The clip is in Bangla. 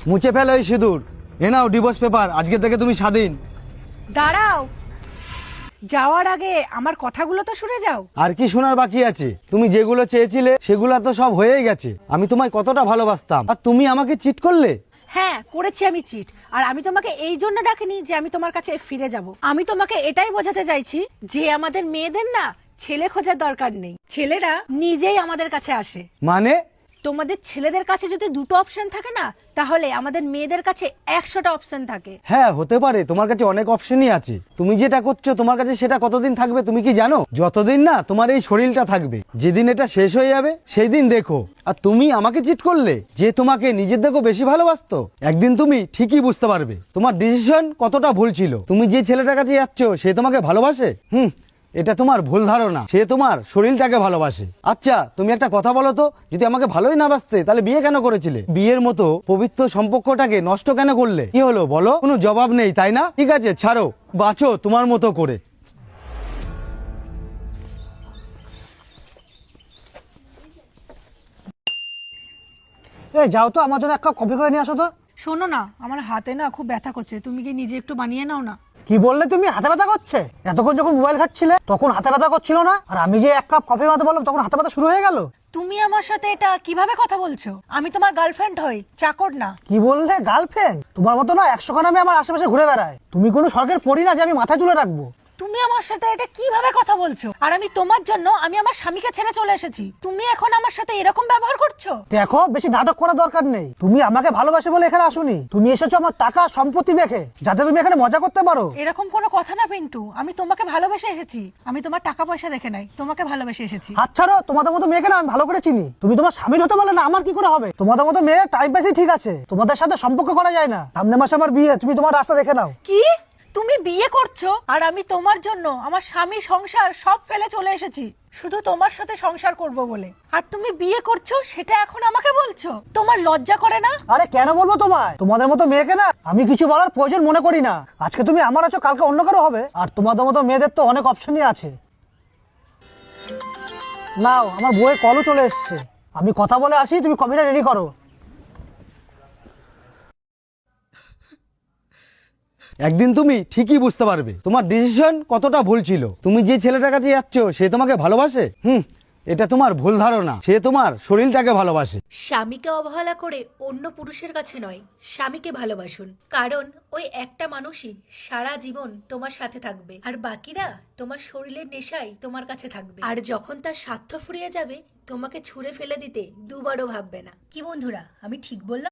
মুছে ফেলো এই সিঁদুর। এ নাও ডিভোর্স পেপার, আজকে থেকে তুমি স্বাধীন। দাঁড়াও, যাওয়ার আগে আমার কথাগুলো তো শুনে যাও। আর কি শোনার বাকি আছে? তুমি যেগুলো চেয়েছিলে সেগুলো তো সব হয়েই গেছে। আমি তোমায় কতটা ভালোবাসতাম, আর তুমি আমাকে চিট করলে। হ্যাঁ, করেছি আমি চিট। আর আমি তোমাকে এই জন্য ডাকিনি যে আমি তোমার কাছে ফিরে যাব। আমি তোমাকে এটাই বোঝাতে চাইছি যে আমাদের মেয়েদের না ছেলে খোঁজার দরকার নেই, ছেলেরা নিজেই আমাদের কাছে আসে। মানে? তোমাদের ছেলেদের কাছে যদি দুটো অপশন থাকে না, তাহলে আমাদের মেয়েদের কাছে 100টা অপশন থাকে। হ্যাঁ হতে পারে, তোমার কাছে অনেক অপশনই আছে। তুমি যেটা করছো তোমার কাছে সেটা কতদিন থাকবে তুমি কি জানো? যতদিন না তোমার এই শরীরটা থাকবে। যেদিন এটা শেষ হয়ে যাবে সেই দিন দেখো। আর তুমি আমাকে চিট করলে, যে তোমাকে নিজের দেখো বেশি ভালোবাসতো। একদিন তুমি ঠিকই বুঝতে পারবে তোমার ডিসিশন কতটা ভুল ছিল। তুমি যে ছেলেটার কাছে যাচ্ছ সে তোমাকে ভালোবাসে? এটা তোমার ভুল ধারণা। সে তোমার শরীরটাকে ভালোবাসে। আচ্ছা তুমি একটা কথা বলো তো, যদি আমাকে ভালোই না বাসতে তাহলে বিয়ে কেন করেছিলে? বিয়ের মতো পবিত্র সম্পর্কটাকে নষ্ট কেন করলে? কি হলো বলো? কোনো জবাব নেই তাই না? ঠিক আছে ছাড়ো, বাঁচো তোমার মতো করে। এই যাও তো, আমার জন্য এক কাপ কফি করে নিয়ে আসো তো। শোনো না, আমার হাতে না খুব ব্যথা করছে, তুমি কি নিজে একটু বানিয়ে নাও না। কি বললে তুমি? হাতে ব্যথা করছে? এতক্ষণ যখন মোবাইল ঘাটছিলে তখন হাতে ব্যথা করছিল না, আর আমি যে এক কাপ কফি বানাতে বললাম তখন হাতে ব্যথা শুরু হয়ে গেল। তুমি আমার সাথে এটা কিভাবে কথা বলছো? আমি তোমার গার্লফ্রেন্ড হই, চাকর না। কি বললে? গার্লফ্রেন্ড? তোমার মতো না 100 খানা আমি আমার আশেপাশে ঘুরে বেড়াই। তুমি কোনো স্বর্গের পরী না যে আমি মাথায় তুলে রাখবো। তুমি আমার সাথে এটা কিভাবে কথা বলছো? আর আমি তোমার জন্য আমি আমার স্বামীকে ছেড়ে চলে এসেছি, তুমি এখন আমার সাথে এরকম ব্যবহার করছো? দেখো, বেশি নাটক করার দরকার নেই। তুমি আমাকে ভালোবাসে বলে এখানে আসোনি, তুমি এসেছো আমার টাকা সম্পত্তি দেখে, যাতে তুমি এখানে মজা করতে পারো। এরকম কোনো কথা না পিন্টু, আমি তোমাকে ভালোবেসে এসেছি। আমি তোমার টাকা পয়সা দেখে নাই, তোমাকে ভালোবেসে এসেছি। হাত ছাড়ো, তোমাদের মতো মেয়েকে না আমি ভালো করে চিনি। তুমি তোমার স্বামীর হতে পারলে না আমার কি করে হবে? তোমাদের মতো মেয়ে টাইম পাসই ঠিক আছে, তোমাদের সাথে সম্পর্ক করা যায় না। সামনে মাসে আমার বিয়ে, তুমি তোমার রাস্তা দেখে নাও। কি? তুমি বিয়ে করছো আর আমি তোমার জন্য আমার স্বামী সংসার সব ফেলে চলে এসেছি শুধু তোমার সাথে সংসার করব বলে? আর তুমি বিয়ে করছো সেটা এখন আমাকে বলছো? তোমার লজ্জা করে না? আরে কেন বলবো তোমায়? তোমাদের মতো মেয়েকে না আমি কিছু বলার প্রয়োজন মনে করি না। আজকে তুমি আমার আছো, কালকে অন্য কারো হবে। আর তোমাদের মতো মেয়েদের তো অনেক অপশনই আছে। নাও, আমার বউয়ের কলও চলে এসছে। আমি কথা বলে আসি, তুমি কফিটা রেডি করো। একদিন তুমি ঠিকই বুঝতে পারবে তোমার ডিসিশন কতটা ভুল ছিল। তুমি যে ছেলেটার কাছে যাচ্ছ সে তোমাকে ভালোবাসে? এটা তোমার ভুল ধারণা। সে তোমার শরীরটাকে ভালোবাসে। স্বামীকে অবহেলা করে অন্য পুরুষের কাছে নয়, স্বামীকে ভালোবাসুন। কারণ ওই একটা মানুষই সারা জীবন তোমার সাথে থাকবে, আর বাকিরা তোমার শরীরের নেশায় তোমার কাছে থাকবে। আর যখন তার স্বার্থ ফুরিয়ে যাবে, তোমাকে ছুঁড়ে ফেলে দিতে দুবারও ভাববে না। কি বন্ধুরা, আমি ঠিক বললাম?